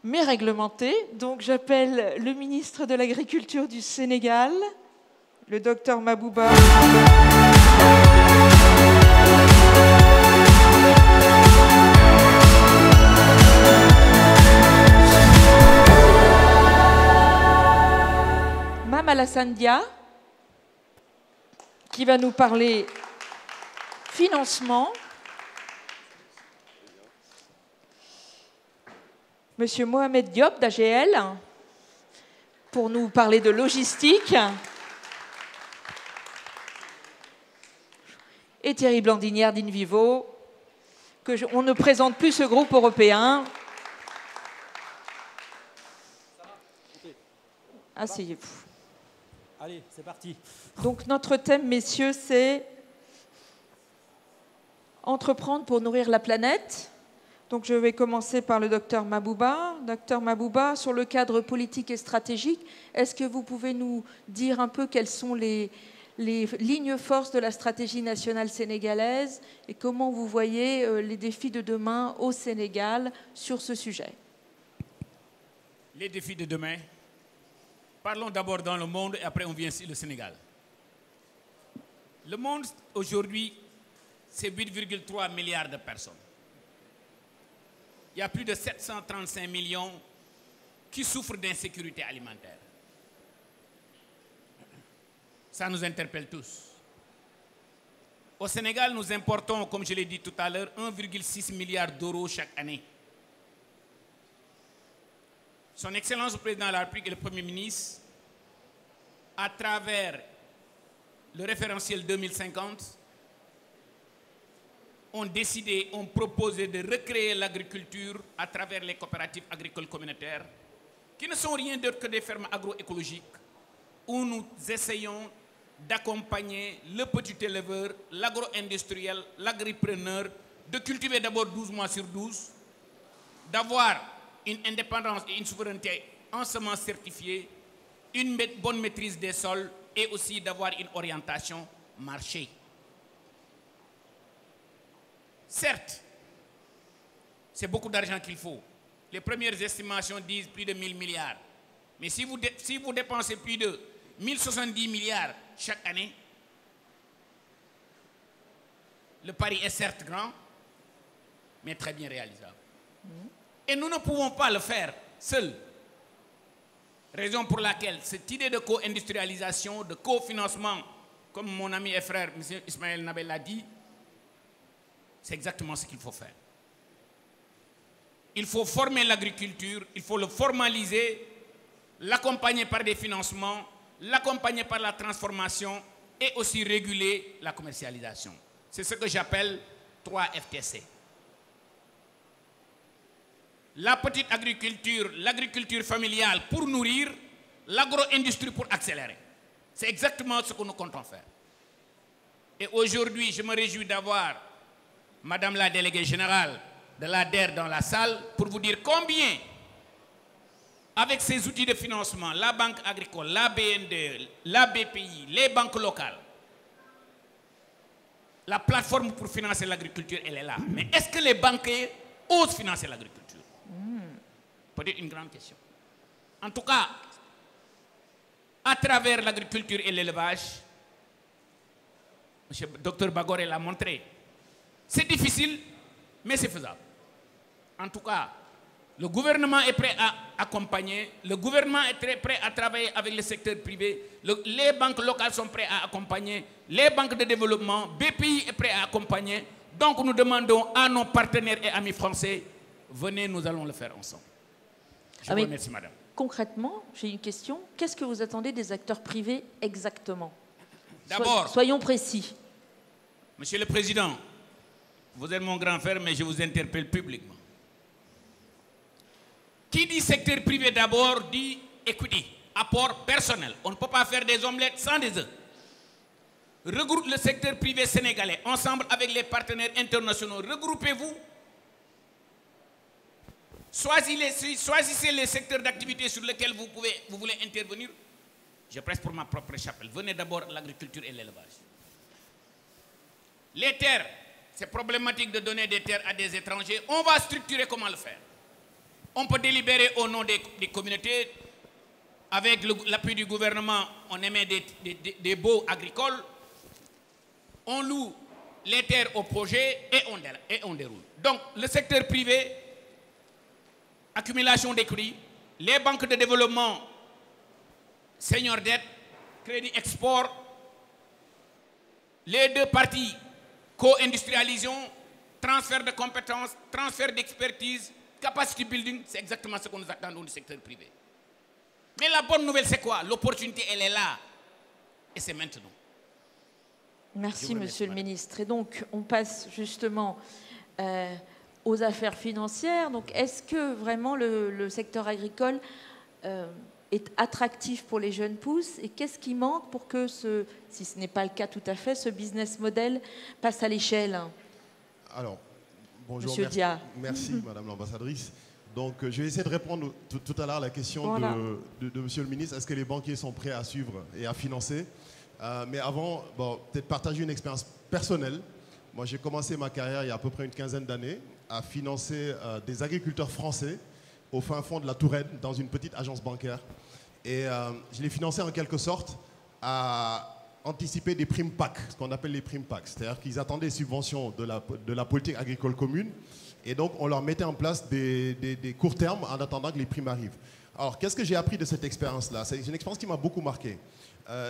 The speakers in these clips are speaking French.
mais réglementée. Donc j'appelle le ministre de l'Agriculture du Sénégal, le docteur Mabouba. Mame Alassane Dia, qui va nous parler financement. Monsieur Mohamed Diop d'AGL, pour nous parler de logistique. Et Thierry Blandinière d'Invivo, on ne présente plus ce groupe européen. Asseyez-vous. Allez, c'est parti. Donc notre thème, messieurs, c'est entreprendre pour nourrir la planète. Donc je vais commencer par le docteur Mabouba. Docteur Mabouba, sur le cadre politique et stratégique, est-ce que vous pouvez nous dire un peu quelles sont les lignes forces de la stratégie nationale sénégalaise et comment vous voyez les défis de demain au Sénégal sur ce sujet? Les défis de demain. Parlons d'abord dans le monde et après on vient ici le Sénégal. Le monde aujourd'hui, c'est 8,3 milliards de personnes. Il y a plus de 735 millions qui souffrent d'insécurité alimentaire. Ça nous interpelle tous. Au Sénégal, nous importons, comme je l'ai dit tout à l'heure, 1,6 milliard d'euros chaque année. Son Excellence le Président de la République et le Premier ministre, à travers le référentiel 2050, ont décidé, ont proposé de recréer l'agriculture à travers les coopératives agricoles communautaires, qui ne sont rien d'autre que des fermes agroécologiques, où nous essayons d'accompagner le petit éleveur, l'agro-industriel, l'agripreneur, de cultiver d'abord 12 mois sur 12, d'avoir une indépendance et une souveraineté en semences certifiées, une bonne maîtrise des sols et aussi d'avoir une orientation marché. Certes, c'est beaucoup d'argent qu'il faut. Les premières estimations disent plus de 1000 milliards. Mais si vous dépensez plus de 1070 milliards chaque année, le pari est certes grand, mais très bien réalisable. Et nous ne pouvons pas le faire seuls. Raison pour laquelle cette idée de co-industrialisation, de cofinancement, comme mon ami et frère M. Ismaël Nabel l'a dit, c'est exactement ce qu'il faut faire. Il faut former l'agriculture, il faut le formaliser, l'accompagner par des financements, l'accompagner par la transformation et aussi réguler la commercialisation. C'est ce que j'appelle 3 FTC. La petite agriculture, l'agriculture familiale pour nourrir, l'agro-industrie pour accélérer. C'est exactement ce que nous comptons faire. Et aujourd'hui, je me réjouis d'avoir Madame la déléguée générale de l'ADER dans la salle pour vous dire combien, avec ces outils de financement, la Banque agricole, la BNDE, la BPI, les banques locales, la plateforme pour financer l'agriculture, elle est là. Mais est-ce que les banquiers osent financer l'agriculture? Peut-être une grande question. En tout cas, à travers l'agriculture et l'élevage, M. Dr Bagoré l'a montré, c'est difficile, mais c'est faisable. En tout cas, le gouvernement est prêt à accompagner, le gouvernement est très prêt à travailler avec le secteur privé, les banques locales sont prêtes à accompagner, les banques de développement, BPI est prêt à accompagner. Donc nous demandons à nos partenaires et amis français, venez, nous allons le faire ensemble. Je vous remercie, madame. Concrètement, j'ai une question. Qu'est-ce que vous attendez des acteurs privés exactement? D'abord, soyons précis. Monsieur le Président, vous êtes mon grand frère, mais je vous interpelle publiquement. Qui dit secteur privé d'abord dit equity, apport personnel. On ne peut pas faire des omelettes sans des œufs. Regroupe le secteur privé sénégalais, ensemble avec les partenaires internationaux. Regroupez-vous. Choisissez les secteurs d'activité sur lesquels vous voulez intervenir. Je presse pour ma propre chapelle. Venez d'abord l'agriculture et l'élevage. Les terres, c'est problématique de donner des terres à des étrangers. On va structurer comment le faire. On peut délibérer au nom des communautés. Avec l'appui du gouvernement, on émet des baux agricoles. On loue les terres au projet et on déroule. Donc, le secteur privé, accumulation des prix, les banques de développement, senior dette, crédit export, les deux parties, co-industrialisation, transfert de compétences, transfert d'expertise, capacity building, c'est exactement ce qu'on nous attend du secteur privé. Mais la bonne nouvelle, c'est quoi? L'opportunité, elle est là. Et c'est maintenant. Merci, Monsieur le Ministre. Et donc, on passe justement aux affaires financières. Donc, est-ce que vraiment le secteur agricole est attractif pour les jeunes pousses? Et qu'est-ce qui manque pour que, si ce n'est pas le cas tout à fait, ce business model passe à l'échelle? Alors, bonjour. Monsieur Dia. Merci, Madame l'ambassadrice. Donc, je vais essayer de répondre tout à l'heure à la question voilà. de Monsieur le ministre. Est-ce que les banquiers sont prêts à suivre et à financer? Mais avant, bon, peut-être partager une expérience personnelle. Moi, j'ai commencé ma carrière il y a à peu près une quinzaine d'années à financer des agriculteurs français au fin fond de la Touraine, dans une petite agence bancaire. Et je les finançais en quelque sorte à anticiper des primes PAC, ce qu'on appelle les primes PAC. C'est-à-dire qu'ils attendaient des subventions de la politique agricole commune. Et donc, on leur mettait en place des courts termes en attendant que les primes arrivent. Alors, qu'est-ce que j'ai appris de cette expérience-là? C'est une expérience qui m'a beaucoup marqué.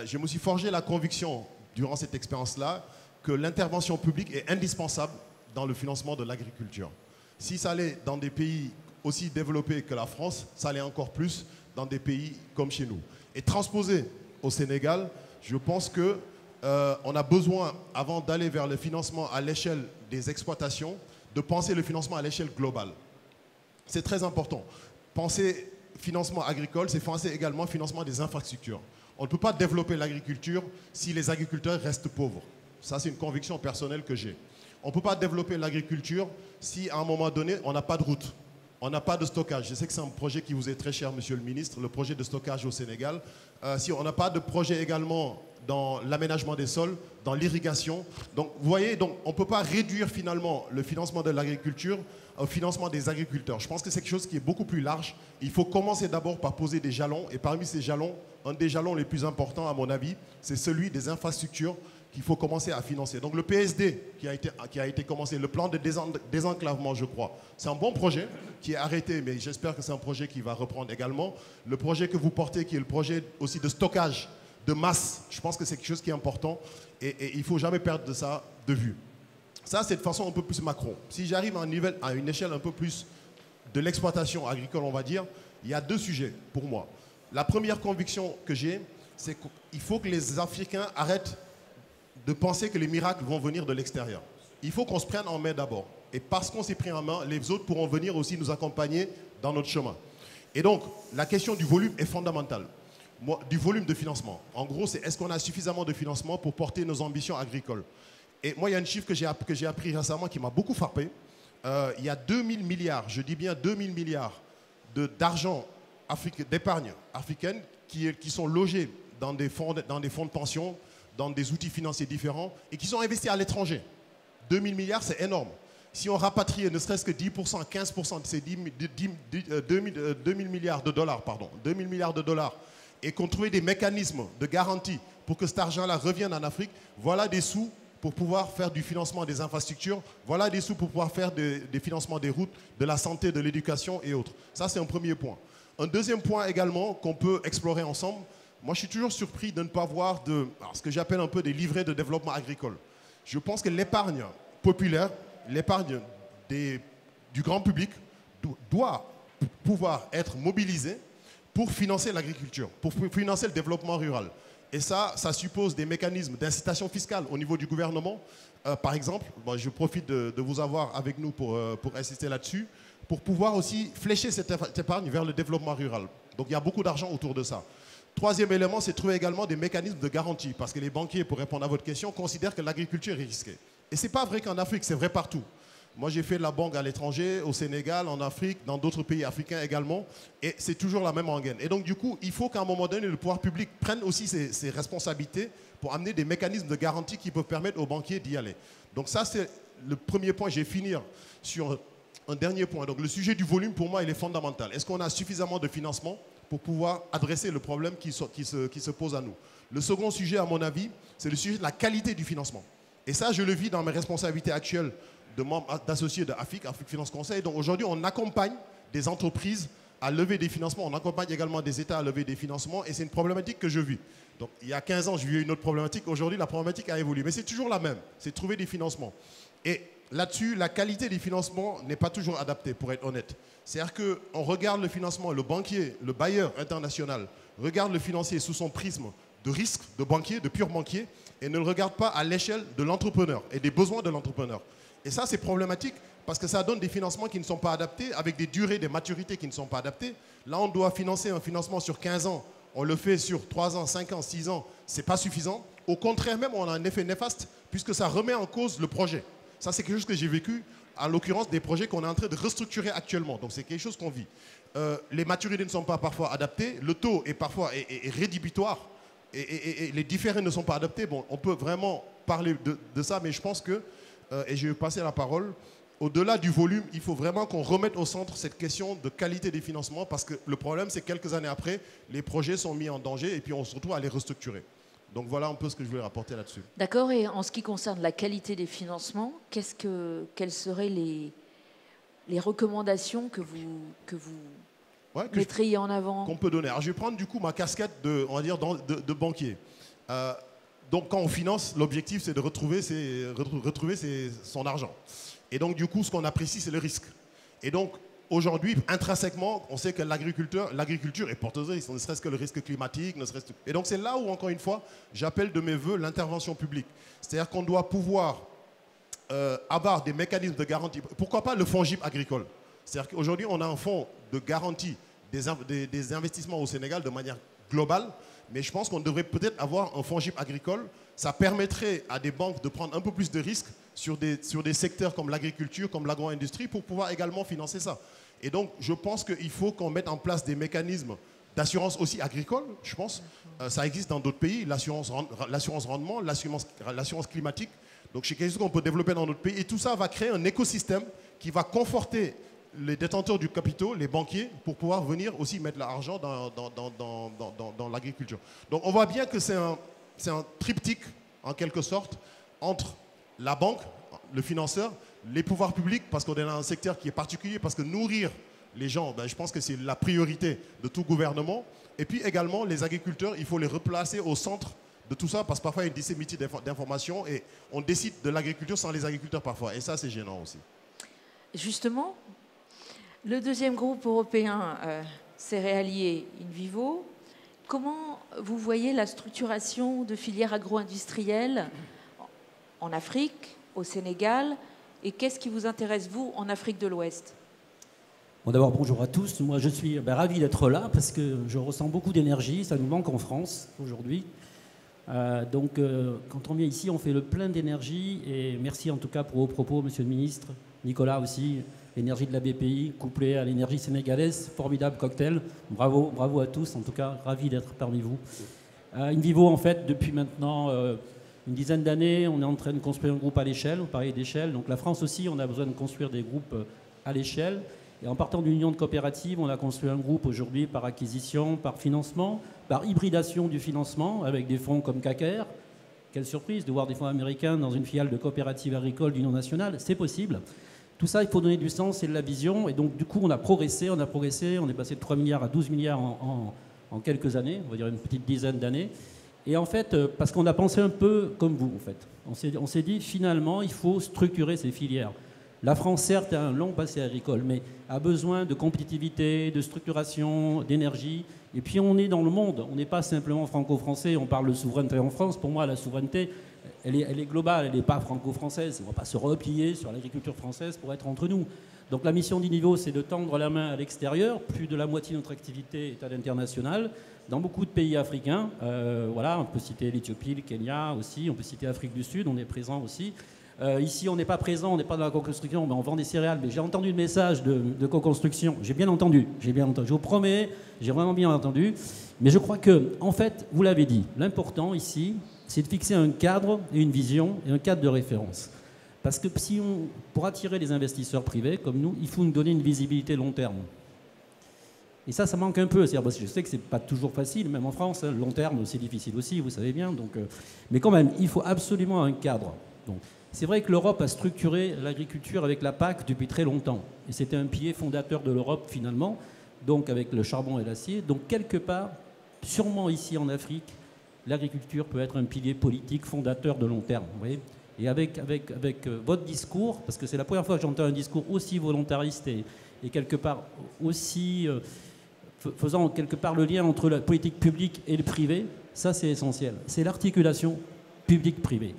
Je me suis forgé la conviction, durant cette expérience-là, que l'intervention publique est indispensable dans le financement de l'agriculture. Si ça allait dans des pays aussi développés que la France, ça allait encore plus dans des pays comme chez nous. Et transposé au Sénégal, je pense qu'on a besoin, avant d'aller vers le financement à l'échelle des exploitations, de penser le financement à l'échelle globale. C'est très important. Penser financement agricole, c'est penser également financement des infrastructures. On ne peut pas développer l'agriculture si les agriculteurs restent pauvres. Ça, c'est une conviction personnelle que j'ai. On ne peut pas développer l'agriculture si, à un moment donné, on n'a pas de route, on n'a pas de stockage. Je sais que c'est un projet qui vous est très cher, Monsieur le Ministre, le projet de stockage au Sénégal. Si on n'a pas de projet également dans l'aménagement des sols, dans l'irrigation. Donc, vous voyez, donc, on ne peut pas réduire finalement le financement de l'agriculture au financement des agriculteurs. Je pense que c'est quelque chose qui est beaucoup plus large. Il faut commencer d'abord par poser des jalons. Et parmi ces jalons, un des jalons les plus importants, à mon avis, c'est celui des infrastructures qu'il faut commencer à financer. Donc le PSD qui a été commencé, le plan de désenclavement, je crois, c'est un bon projet qui est arrêté, mais j'espère que c'est un projet qui va reprendre également. Le projet que vous portez, qui est le projet aussi de stockage de masse, je pense que c'est quelque chose qui est important et il ne faut jamais perdre de ça de vue. Ça, c'est de façon un peu plus macro. Si j'arrive à une échelle un peu plus de l'exploitation agricole, on va dire, il y a deux sujets pour moi. La première conviction que j'ai, c'est qu'il faut que les Africains arrêtent de penser que les miracles vont venir de l'extérieur. Il faut qu'on se prenne en main d'abord. Et parce qu'on s'est pris en main, les autres pourront venir aussi nous accompagner dans notre chemin. Et donc, la question du volume est fondamentale. Du volume de financement. En gros, c'est est-ce qu'on a suffisamment de financement pour porter nos ambitions agricoles? Et moi, il y a un chiffre que j'ai appris récemment qui m'a beaucoup frappé. Il y a 2000 milliards, je dis bien 2000 milliards d'argent d'épargne africaine qui sont logés dans des fonds de pension, dans des outils financiers différents et qui sont investis à l'étranger. 2000 milliards, c'est énorme. Si on rapatriait ne serait-ce que 10%, 15% de ces 2000 milliards de dollars, pardon, 2000 milliards de dollars, et qu'on trouvait des mécanismes de garantie pour que cet argent-là revienne en Afrique, voilà des sous pour pouvoir faire du financement des infrastructures, voilà des sous pour pouvoir faire des financements des routes, de la santé, de l'éducation et autres. Ça, c'est un premier point. Un deuxième point également qu'on peut explorer ensemble. Moi, je suis toujours surpris de ne pas voir ce que j'appelle un peu des livrets de développement agricole. Je pense que l'épargne populaire, l'épargne du grand public doit pouvoir être mobilisée pour financer l'agriculture, pour financer le développement rural. Et ça suppose des mécanismes d'incitation fiscale au niveau du gouvernement. Par exemple, je profite de vous avoir avec nous pour insister là-dessus, pour pouvoir aussi flécher cette épargne vers le développement rural. Donc il y a beaucoup d'argent autour de ça. Troisième élément, c'est de trouver également des mécanismes de garantie, parce que les banquiers, pour répondre à votre question, considèrent que l'agriculture est risquée. Et ce n'est pas vrai qu'en Afrique, c'est vrai partout. Moi, j'ai fait de la banque à l'étranger, au Sénégal, en Afrique, dans d'autres pays africains également, et c'est toujours la même rengaine. Et donc, du coup, il faut qu'à un moment donné, le pouvoir public prenne aussi ses responsabilités pour amener des mécanismes de garantie qui peuvent permettre aux banquiers d'y aller. Donc ça, c'est le premier point. Je vais finir sur un dernier point. Donc le sujet du volume, pour moi, il est fondamental. Est-ce qu'on a suffisamment de financement pour pouvoir adresser le problème qui se pose à nous? Le second sujet, à mon avis, c'est le sujet de la qualité du financement. Et ça, je le vis dans mes responsabilités actuelles de membre d'associé de Afrique Finance Conseil. Donc aujourd'hui, on accompagne des entreprises à lever des financements. On accompagne également des États à lever des financements. Et c'est une problématique que je vis. Donc il y a 15 ans, je vivais une autre problématique. Aujourd'hui, la problématique a évolué. Mais c'est toujours la même. C'est trouver des financements. Et là-dessus, la qualité des financements n'est pas toujours adaptée, pour être honnête. C'est-à-dire qu'on regarde le financement, le banquier, le bailleur international, regarde le financier sous son prisme de risque, de banquier, de pur banquier, et ne le regarde pas à l'échelle de l'entrepreneur et des besoins de l'entrepreneur. Et ça, c'est problématique parce que ça donne des financements qui ne sont pas adaptés, avec des durées, des maturités qui ne sont pas adaptées. Là, on doit financer un financement sur 15 ans. On le fait sur 3 ans, 5 ans, 6 ans. Ce n'est pas suffisant. Au contraire même, on a un effet néfaste puisque ça remet en cause le projet. Ça, c'est quelque chose que j'ai vécu, en l'occurrence des projets qu'on est en train de restructurer actuellement. Donc, c'est quelque chose qu'on vit. Les maturités ne sont pas parfois adaptées. Le taux est parfois rédhibitoire. Et les différés ne sont pas adaptés. Bon, on peut vraiment parler de ça, mais je pense que, et je vais passer la parole, au-delà du volume, il faut vraiment qu'on remette au centre cette question de qualité des financements parce que le problème, c'est que quelques années après, les projets sont mis en danger et puis on se retrouve à les restructurer. Donc voilà un peu ce que je voulais rapporter là-dessus. D'accord, et en ce qui concerne la qualité des financements, quelles seraient les recommandations que vous mettriez en avant? Qu'on peut donner. Alors je vais prendre du coup ma casquette on va dire, de banquier. Donc quand on finance, l'objectif c'est de retrouver son argent. Et donc du coup ce qu'on apprécie c'est le risque. Et donc aujourd'hui intrinsèquement on sait que l'agriculture est porteuse de risque, ne serait-ce que le risque climatique, et donc c'est là où encore une fois j'appelle de mes voeux l'intervention publique. C'est-à-dire qu'on doit pouvoir avoir des mécanismes de garantie. Pourquoi pas le FONGIP agricole? C'est-à-dire qu'aujourd'hui on a un fonds de garantie des investissements au Sénégal de manière globale. Mais je pense qu'on devrait peut-être avoir un FONGIP agricole. Ça permettrait à des banques de prendre un peu plus de risques sur des secteurs comme l'agriculture, comme l'agro-industrie, pour pouvoir également financer ça. Et donc, je pense qu'il faut qu'on mette en place des mécanismes d'assurance aussi agricole, je pense. Ça existe dans d'autres pays, l'assurance rendement, l'assurance climatique. Donc, c'est quelque chose qu'on peut développer dans notre pays. Et tout ça va créer un écosystème qui va conforter les détenteurs du capital, les banquiers, pour pouvoir venir aussi mettre l'argent dans l'agriculture. Donc on voit bien que c'est un triptyque, en quelque sorte, entre la banque, le financeur, les pouvoirs publics, parce qu'on est dans un secteur qui est particulier, parce que nourrir les gens, je pense que c'est la priorité de tout gouvernement. Et puis également, les agriculteurs, il faut les replacer au centre de tout ça, parce que parfois il y a une dissémination d'informations et on décide de l'agriculture sans les agriculteurs parfois. Et ça, c'est gênant aussi. Justement, le deuxième groupe européen céréalier InVivo, comment vous voyez la structuration de filières agro-industrielles en Afrique, au Sénégal, et qu'est-ce qui vous intéresse, vous, en Afrique de l'Ouest? Bon, d'abord, bonjour à tous. Moi, je suis ravi d'être là parce que je ressens beaucoup d'énergie. Ça nous manque en France aujourd'hui. Donc, quand on vient ici, on fait le plein d'énergie. Et merci en tout cas pour vos propos, monsieur le ministre. Nicolas aussi. L'énergie de la BPI couplée à l'énergie sénégalaise, formidable cocktail. Bravo, bravo à tous, en tout cas, ravi d'être parmi vous. InVivo, en fait, depuis maintenant une dizaine d'années, on est en train de construire un groupe à l'échelle, on parlait d'échelle. Donc la France aussi, on a besoin de construire des groupes à l'échelle. Et en partant d'une union de coopératives, on a construit un groupe aujourd'hui par acquisition, par financement, par hybridation du financement, avec des fonds comme KKR. Quelle surprise de voir des fonds américains dans une filiale de coopérative agricole d'union nationale, c'est possible. Tout ça, il faut donner du sens et de la vision. Et donc, du coup, on a progressé. On est passé de 3 milliards à 12 milliards en quelques années, on va dire une petite dizaine d'années. Et en fait, parce qu'on a pensé un peu comme vous, en fait. On s'est dit, finalement, il faut structurer ces filières. La France, certes, a un long passé agricole, mais a besoin de compétitivité, de structuration, d'énergie. Et puis, on est dans le monde. On n'est pas simplement franco-français. On parle de souveraineté en France. Pour moi, la souveraineté, elle est globale, elle n'est pas franco-française. On ne va pas se replier sur l'agriculture française pour être entre nous. Donc la mission d'InVivo, c'est de tendre la main à l'extérieur. Plus de la moitié de notre activité est à l'international, dans beaucoup de pays africains. Voilà, on peut citer l'Éthiopie, le Kenya aussi, on peut citer l'Afrique du Sud, on est présent aussi. Ici, on n'est pas présent, on n'est pas dans la co-construction, mais on vend des céréales. Mais j'ai entendu le message de co-construction, j'ai bien entendu, je vous promets, j'ai vraiment bien entendu. Mais je crois que, en fait, vous l'avez dit, l'important ici, c'est de fixer un cadre et une vision et un cadre de référence. Parce que pour attirer les investisseurs privés comme nous, il faut nous donner une visibilité long terme. Et ça manque un peu. Parce que je sais que ce n'est pas toujours facile, même en France. Long terme, c'est difficile aussi, vous savez bien. Donc, mais quand même, il faut absolument un cadre. C'est vrai que l'Europe a structuré l'agriculture avec la PAC depuis très longtemps. Et c'était un pilier fondateur de l'Europe, finalement, donc avec le charbon et l'acier. Donc, quelque part, sûrement ici en Afrique, l'agriculture peut être un pilier politique fondateur de long terme. Vous voyez ? Et avec votre discours, parce que c'est la première fois que j'entends un discours aussi volontariste et quelque part aussi faisant quelque part le lien entre la politique publique et le privé, ça c'est essentiel. C'est l'articulation publique-privée.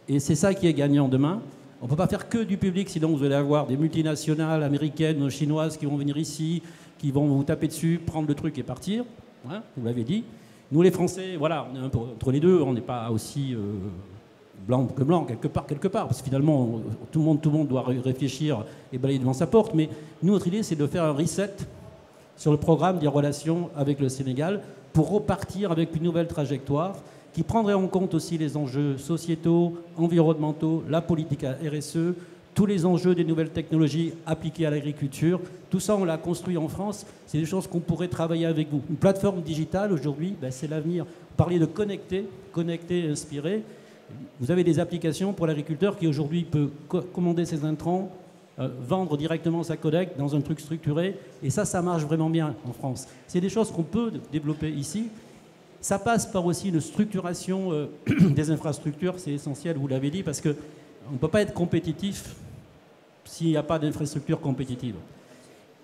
Et c'est ça qui est gagnant demain. On ne peut pas faire que du public, sinon vous allez avoir des multinationales américaines, chinoises qui vont venir ici, qui vont vous taper dessus, prendre le truc et partir. Hein, vous l'avez dit. Nous les Français, voilà, on est un peu entre les deux, on n'est pas aussi... blanc que blanc, quelque part, parce que finalement, tout le monde doit réfléchir et balayer devant sa porte, mais nous, notre idée, c'est de faire un reset sur le programme des relations avec le Sénégal pour repartir avec une nouvelle trajectoire qui prendrait en compte aussi les enjeux sociétaux, environnementaux, la politique RSE, tous les enjeux des nouvelles technologies appliquées à l'agriculture. Tout ça, on l'a construit en France. C'est des choses qu'on pourrait travailler avec vous. Une plateforme digitale, aujourd'hui, c'est l'avenir. Vous parliez de connecter et inspirer. Vous avez des applications pour l'agriculteur qui aujourd'hui peut commander ses intrants, vendre directement sa collecte dans un truc structuré. Et ça marche vraiment bien en France. C'est des choses qu'on peut développer ici. Ça passe par aussi une structuration des infrastructures. C'est essentiel, vous l'avez dit, parce qu'on ne peut pas être compétitif s'il n'y a pas d'infrastructure compétitive.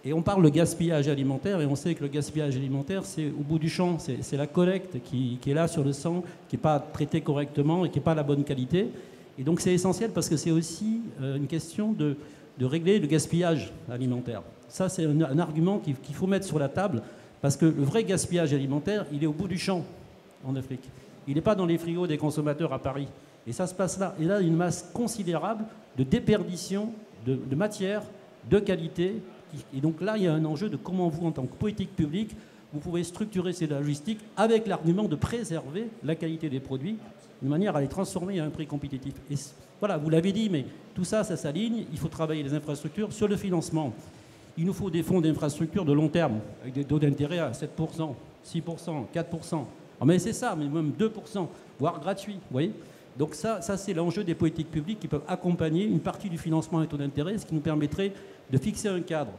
Et on parle de gaspillage alimentaire, et on sait que le gaspillage alimentaire, c'est au bout du champ, c'est la collecte qui est là sur le sang, qui n'est pas traitée correctement et qui n'est pas de la bonne qualité. Et donc c'est essentiel parce que c'est aussi une question de régler le gaspillage alimentaire. Ça, c'est un argument qu'il faut mettre sur la table, parce que le vrai gaspillage alimentaire, il est au bout du champ en Afrique. Il n'est pas dans les frigos des consommateurs à Paris. Et ça se passe là. Et là, il y a une masse considérable de déperdition de matière, de qualité. Et donc là, il y a un enjeu de comment vous, en tant que politique publique, vous pouvez structurer ces logistiques avec l'argument de préserver la qualité des produits, de manière à les transformer à un prix compétitif. Et voilà, vous l'avez dit, mais tout ça, ça s'aligne. Il faut travailler les infrastructures sur le financement. Il nous faut des fonds d'infrastructure de long terme, avec des taux d'intérêt à 7%, 6%, 4%. Mais c'est ça, mais même 2%, voire gratuit, vous voyez. Donc ça c'est l'enjeu des politiques publiques qui peuvent accompagner une partie du financement à taux d'intérêt, ce qui nous permettrait de fixer un cadre.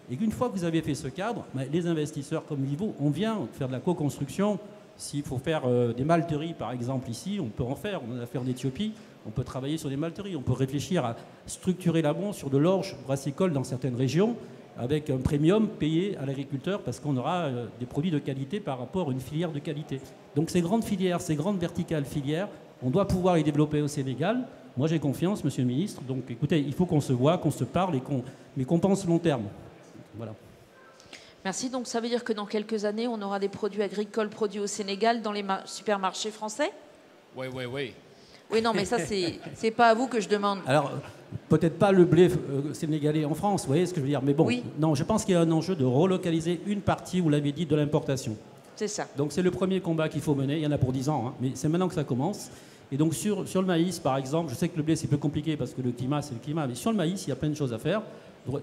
Et qu'une fois que vous avez fait ce cadre, les investisseurs comme Vivo, on vient faire de la co-construction. S'il faut faire des malteries, par exemple, ici, on peut en faire. On en a fait en Éthiopie. On peut travailler sur des malteries. On peut réfléchir à structurer l'amont sur de l'orge brassicole dans certaines régions, avec un premium payé à l'agriculteur parce qu'on aura des produits de qualité par rapport à une filière de qualité. Donc ces grandes filières, ces grandes verticales filières, on doit pouvoir les développer au Sénégal. Moi, j'ai confiance, Monsieur le Ministre. Donc, écoutez, il faut qu'on se voit, qu'on se parle, mais qu'on pense long terme. Voilà. Merci. Donc, ça veut dire que dans quelques années, on aura des produits agricoles produits au Sénégal dans les supermarchés français ? Oui. Oui, non, mais ça, c'est pas à vous que je demande. Alors, peut-être pas le blé sénégalais en France, vous voyez ce que je veux dire. Mais bon, oui. Non, je pense qu'il y a un enjeu de relocaliser une partie, vous l'avez dit, de l'importation. C'est ça. Donc, c'est le premier combat qu'il faut mener. Il y en a pour 10 ans, hein, mais c'est maintenant que ça commence. Et donc sur le maïs, par exemple, je sais que le blé c'est plus compliqué parce que le climat c'est le climat, mais sur le maïs, il y a plein de choses à faire.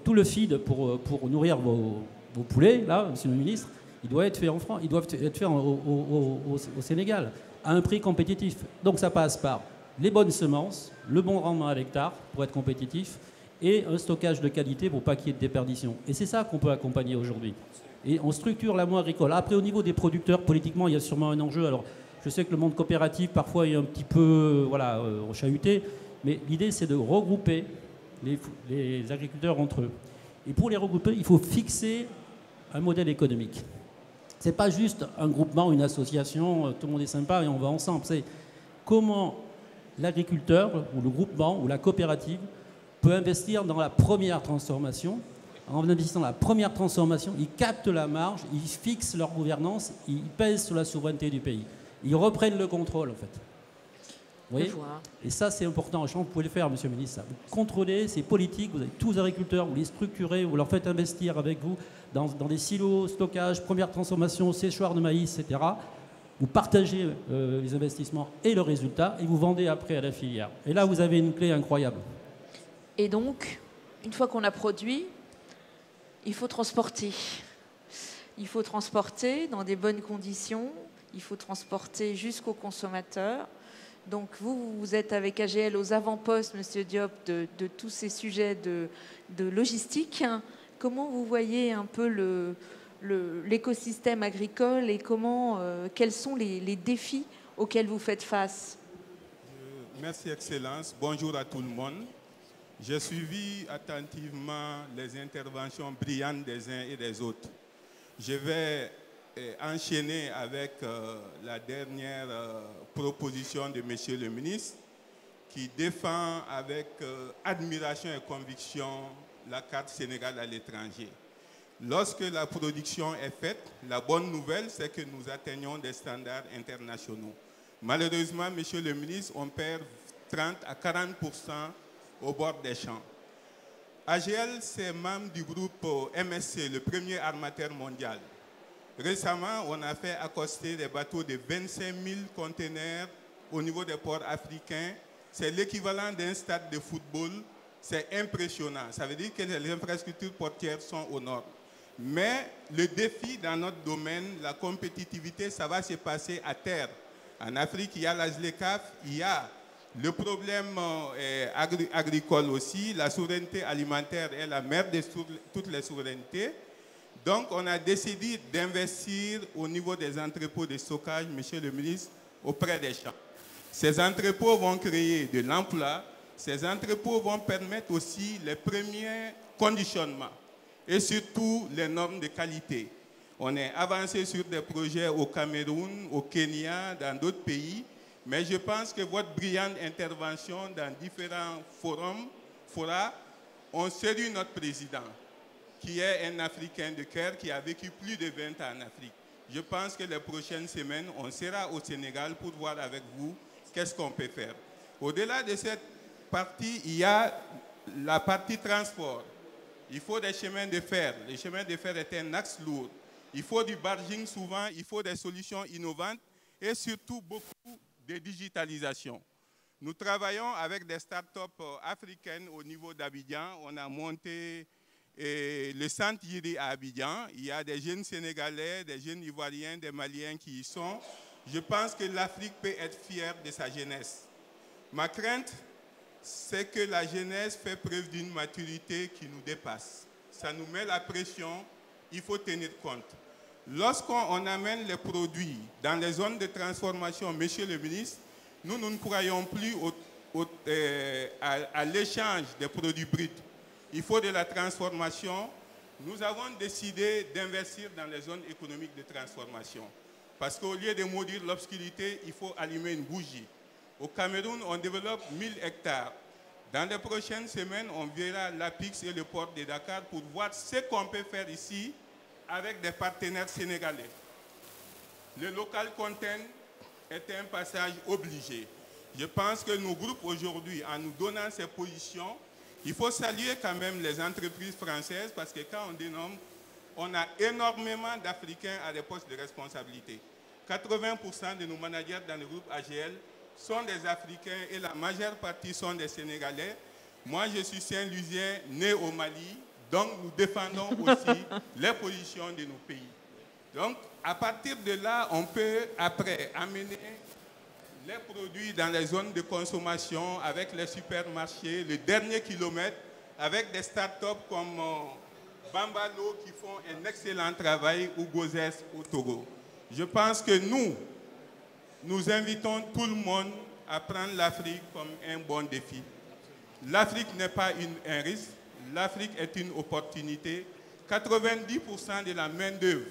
Tout le feed pour nourrir vos poulets, là, Monsieur le Ministre, il doit être fait en France, il doit être fait au Sénégal, à un prix compétitif. Donc ça passe par les bonnes semences, le bon rendement à l'hectare pour être compétitif, et un stockage de qualité pour pas qu'il y ait de déperdition. Et c'est ça qu'on peut accompagner aujourd'hui. Et on structure l'amont agricole. Après, au niveau des producteurs, politiquement, il y a sûrement un enjeu. Alors, je sais que le monde coopératif, parfois, est un petit peu chahuté, mais l'idée, c'est de regrouper les agriculteurs entre eux. Et pour les regrouper, il faut fixer un modèle économique. Ce n'est pas juste un groupement, une association, tout le monde est sympa et on va ensemble. C'est comment l'agriculteur, ou le groupement, ou la coopérative, peut investir dans la première transformation. En investissant dans la première transformation, ils captent la marge, ils fixent leur gouvernance, ils pèsent sur la souveraineté du pays. Ils reprennent le contrôle, en fait. Vous voyez ? Et ça, c'est important. Je pense que vous pouvez le faire, Monsieur le Ministre. Vous contrôlez ces politiques, vous avez tous les agriculteurs, vous les structurez, vous leur faites investir avec vous dans des silos, stockage, première transformation, séchoir de maïs, etc. Vous partagez les investissements et le résultat, et vous vendez après à la filière. Et là, vous avez une clé incroyable. Et donc, une fois qu'on a produit, il faut transporter. Il faut transporter dans des bonnes conditions, il faut transporter jusqu'au consommateur. Donc vous êtes avec AGL aux avant-postes, Monsieur Diop, de tous ces sujets de logistique. Comment vous voyez un peu l'écosystème agricole et quels sont les défis auxquels vous faites face? Merci, Excellence. Bonjour à tout le monde. J'ai suivi attentivement les interventions brillantes des uns et des autres. Je vais enchaîner avec la dernière proposition de Monsieur le ministre qui défend avec admiration et conviction la carte Sénégal à l'étranger. Lorsque la production est faite, la bonne nouvelle, c'est que nous atteignons des standards internationaux. Malheureusement, Monsieur le ministre, on perd 30 à 40% au bord des champs. AGL, c'est membre du groupe MSC, le premier armateur mondial. Récemment, on a fait accoster des bateaux de 25 000 conteneurs au niveau des ports africains. C'est l'équivalent d'un stade de football. C'est impressionnant. Ça veut dire que les infrastructures portières sont aux normes. Mais le défi dans notre domaine, la compétitivité, ça va se passer à terre. En Afrique, il y a la ZLECAf, il y a le problème agricole aussi. La souveraineté alimentaire est la mère de toutes les souverainetés. Donc, on a décidé d'investir au niveau des entrepôts de stockage, Monsieur le ministre, auprès des champs. Ces entrepôts vont créer de l'emploi. Ces entrepôts vont permettre aussi les premiers conditionnements et surtout les normes de qualité. On est avancé sur des projets au Cameroun, au Kenya, dans d'autres pays. Mais je pense que votre brillante intervention dans différents fora ont séduit notre président, qui est un Africain de cœur, qui a vécu plus de 20 ans en Afrique. Je pense que les prochaines semaines, on sera au Sénégal pour voir avec vous qu'est-ce qu'on peut faire. Au-delà de cette partie, il y a la partie transport. Il faut des chemins de fer. Les chemins de fer est un axe lourd. Il faut du barging souvent, il faut des solutions innovantes et surtout beaucoup de digitalisation. Nous travaillons avec des start-up africaines au niveau d'Abidjan. On a monté le centre Yiri à Abidjan. Il y a des jeunes Sénégalais, des jeunes Ivoiriens, des Maliens qui y sont. Je pense que l'Afrique peut être fière de sa jeunesse. Ma crainte, c'est que la jeunesse fait preuve d'une maturité qui nous dépasse. Ça nous met la pression, il faut tenir compte. Lorsqu'on amène les produits dans les zones de transformation, Monsieur le ministre, nous ne croyons plus à l'échange des produits bruts. Il faut de la transformation. Nous avons décidé d'investir dans les zones économiques de transformation. Parce qu'au lieu de maudire l'obscurité, il faut allumer une bougie. Au Cameroun, on développe 1000 hectares. Dans les prochaines semaines, on verra l'APIX et le port de Dakar pour voir ce qu'on peut faire ici avec des partenaires sénégalais. Le local content est un passage obligé. Je pense que nos groupes aujourd'hui, en nous donnant ces positions, il faut saluer quand même les entreprises françaises parce que quand on dénomme, on a énormément d'Africains à des postes de responsabilité. 80% de nos managers dans le groupe AGL sont des Africains et la majeure partie sont des Sénégalais. Moi, je suis Saint-Lusien, né au Mali, donc nous défendons aussi les positions de nos pays. Donc, à partir de là, on peut après amener les produits dans les zones de consommation avec les supermarchés, le dernier kilomètre, avec des start-up comme Bambalo qui font un excellent travail ou Gozès au Togo. Je pense que nous invitons tout le monde à prendre l'Afrique comme un bon défi. L'Afrique n'est pas un risque, l'Afrique est une opportunité. 90% de la main-d'œuvre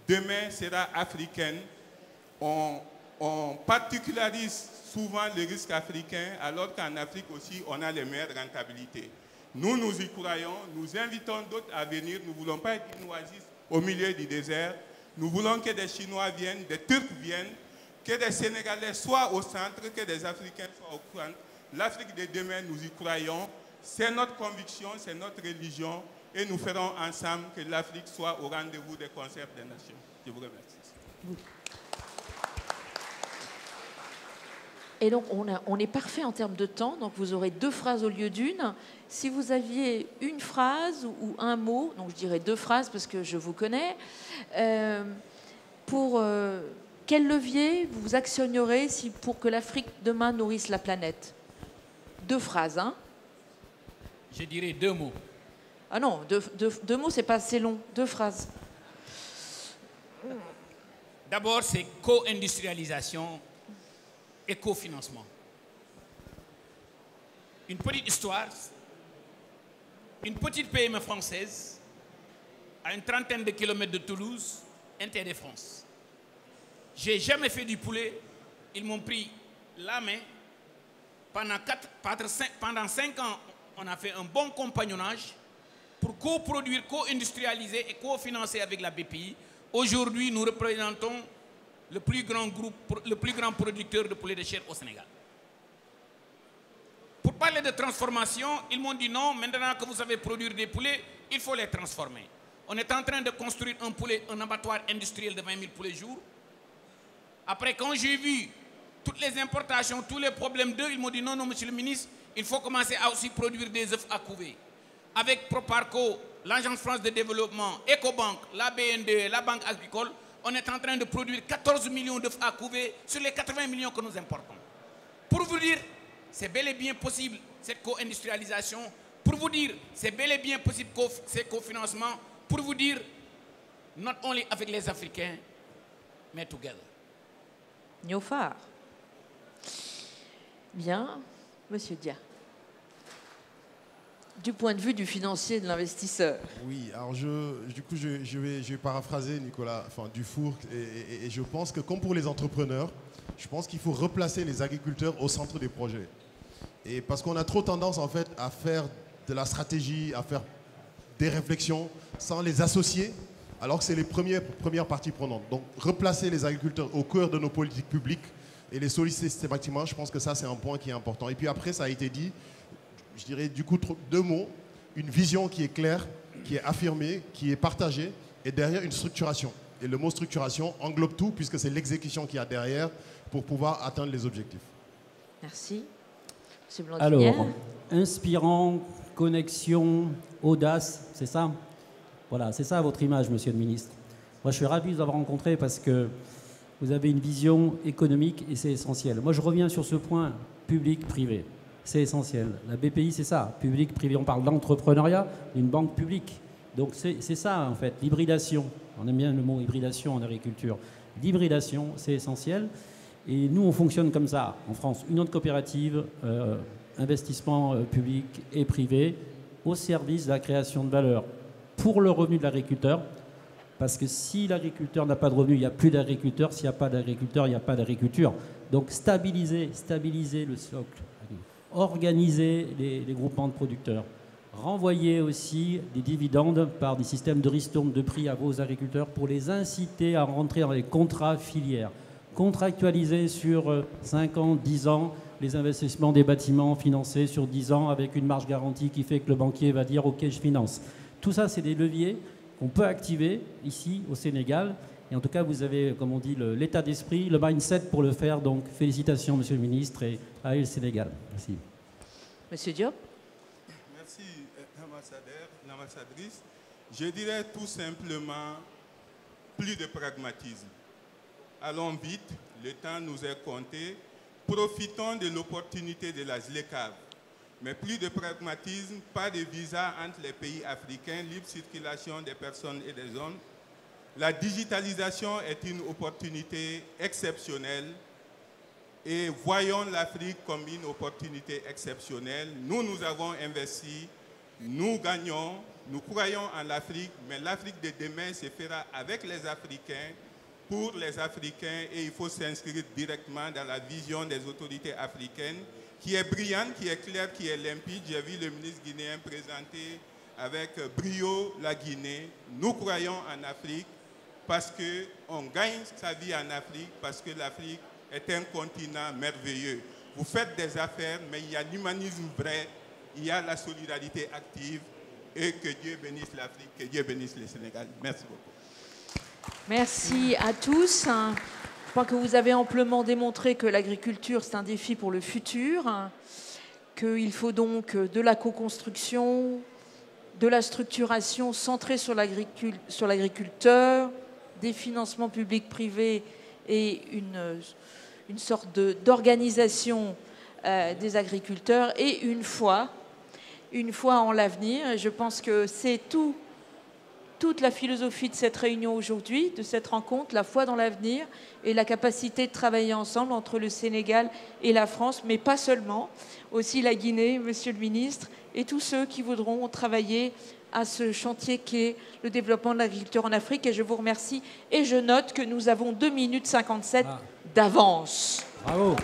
demain sera africaine. On particularise souvent les risques africains, alors qu'en Afrique aussi, on a les meilleures rentabilités. Nous y croyons, nous invitons d'autres à venir. Nous ne voulons pas être une oasis au milieu du désert. Nous voulons que des Chinois viennent, des Turcs viennent, que des Sénégalais soient au centre, que des Africains soient au centre. L'Afrique de demain, nous y croyons. C'est notre conviction, c'est notre religion. Et nous ferons ensemble que l'Afrique soit au rendez-vous des concerts des nations. Je vous remercie. Merci. Et donc, on est parfait en termes de temps. Donc, vous aurez 2 phrases au lieu d'une. Si vous aviez une phrase ou un mot, donc je dirais 2 phrases parce que je vous connais, pour quel levier vous actionnerez pour que l'Afrique demain nourrisse la planète? 2 phrases, hein? Je dirais 2 mots. Ah non, 2 mots, c'est pas assez long. 2 phrases. D'abord, c'est co-industrialisation et cofinancement. Une petite histoire. Une petite PME française, à une trentaine de kilomètres de Toulouse, Intérêt France. J'ai jamais fait du poulet. Ils m'ont pris la main. Pendant 5 ans, on a fait un bon compagnonnage pour coproduire, co-industrialiser et cofinancer avec la BPI. Aujourd'hui, nous représentons le plus grand producteur de poulet de chair au Sénégal. Pour parler de transformation, ils m'ont dit non, maintenant que vous savez produire des poulets, il faut les transformer. On est en train de construire un abattoir industriel de 20 000 poulets jour. Après, quand j'ai vu toutes les importations, tous les problèmes d'eux, ils m'ont dit non, non, monsieur le ministre, il faut commencer à aussi produire des œufs à couver. Avec Proparco, l'Agence France de développement, Ecobank, la BND, la Banque agricole, on est en train de produire 14 millions d'œufs à couver sur les 80 millions que nous importons. Pour vous dire, c'est bel et bien possible cette co-industrialisation. Pour vous dire, c'est bel et bien possible ces cofinancements. Pour vous dire, not only avec les Africains, mais together. Niofar. Bien, Monsieur Dia. Du point de vue du financier et de l'investisseur. Oui, alors du coup, je vais paraphraser Nicolas Dufour et je pense que comme pour les entrepreneurs, je pense qu'il faut replacer les agriculteurs au centre des projets. Et parce qu'on a trop tendance en fait à faire de la stratégie, à faire des réflexions sans les associer, alors que c'est les premières parties prenantes. Donc replacer les agriculteurs au cœur de nos politiques publiques et les solliciter systématiquement, je pense que ça c'est un point qui est important. Et puis après, ça a été dit, je dirais du coup 2 mots, une vision qui est claire, qui est affirmée, qui est partagée, et derrière une structuration. Et le mot structuration englobe tout, puisque c'est l'exécution qu'il y a derrière pour pouvoir atteindre les objectifs. Merci. Monsieur Blandinière. Alors, inspirant, connexion, audace, c'est ça? Voilà, c'est ça votre image, monsieur le ministre. Moi, je suis ravi de vous avoir rencontré parce que vous avez une vision économique et c'est essentiel. Moi, je reviens sur ce point public-privé. C'est essentiel. La BPI, c'est ça, public-privé. On parle d'entrepreneuriat, d'une banque publique. Donc, c'est ça, en fait, l'hybridation. On aime bien le mot hybridation en agriculture. L'hybridation, c'est essentiel. Et nous, on fonctionne comme ça, en France. Union de coopératives, investissement public et privé, au service de la création de valeur pour le revenu de l'agriculteur. Parce que si l'agriculteur n'a pas de revenu, il n'y a plus d'agriculteur. S'il n'y a pas d'agriculteur, il n'y a pas d'agriculture. Donc, stabiliser le socle. Organiser les groupements de producteurs. Renvoyer aussi des dividendes par des systèmes de ristourne de prix à vos agriculteurs pour les inciter à rentrer dans les contrats filières. Contractualiser sur 5 ans, 10 ans, les investissements des bâtiments financés sur 10 ans avec une marge garantie qui fait que le banquier va dire « Ok, je finance ». Tout ça, c'est des leviers qu'on peut activer ici au Sénégal. Et en tout cas, vous avez, comme on dit, l'état d'esprit, le mindset pour le faire. Donc, félicitations, monsieur le ministre, et à le Sénégal. Merci. Monsieur Diop. Merci, ambassadeur, l'ambassadrice. Je dirais tout simplement plus de pragmatisme. Allons vite, le temps nous est compté. Profitons de l'opportunité de la ZLECAf. Mais plus de pragmatisme, pas de visa entre les pays africains, libre circulation des personnes et des hommes. La digitalisation est une opportunité exceptionnelle et voyons l'Afrique comme une opportunité exceptionnelle. Nous avons investi, nous gagnons, nous croyons en l'Afrique, mais l'Afrique de demain se fera avec les Africains, pour les Africains, et il faut s'inscrire directement dans la vision des autorités africaines, qui est brillante, qui est claire, qui est limpide. J'ai vu le ministre guinéen présenter avec brio la Guinée. Nous croyons en Afrique parce qu'on gagne sa vie en Afrique, parce que l'Afrique est un continent merveilleux. Vous faites des affaires, mais il y a l'humanisme vrai, il y a la solidarité active, et que Dieu bénisse l'Afrique, que Dieu bénisse le Sénégal. Merci beaucoup. Merci à tous. Je crois que vous avez amplement démontré que l'agriculture, c'est un défi pour le futur, hein, qu'il faut donc de la co-construction, de la structuration centrée sur l'agriculteur, des financements publics-privés et une sorte d'organisation des agriculteurs. Et une foi en l'avenir. Je pense que c'est toute la philosophie de cette réunion aujourd'hui, de cette rencontre, la foi dans l'avenir et la capacité de travailler ensemble entre le Sénégal et la France, mais pas seulement, aussi la Guinée, monsieur le ministre, et tous ceux qui voudront travailler à ce chantier qui est le développement de l'agriculture en Afrique. Et je vous remercie. Et je note que nous avons 2 minutes 57 d'avance. Bravo. Ouais.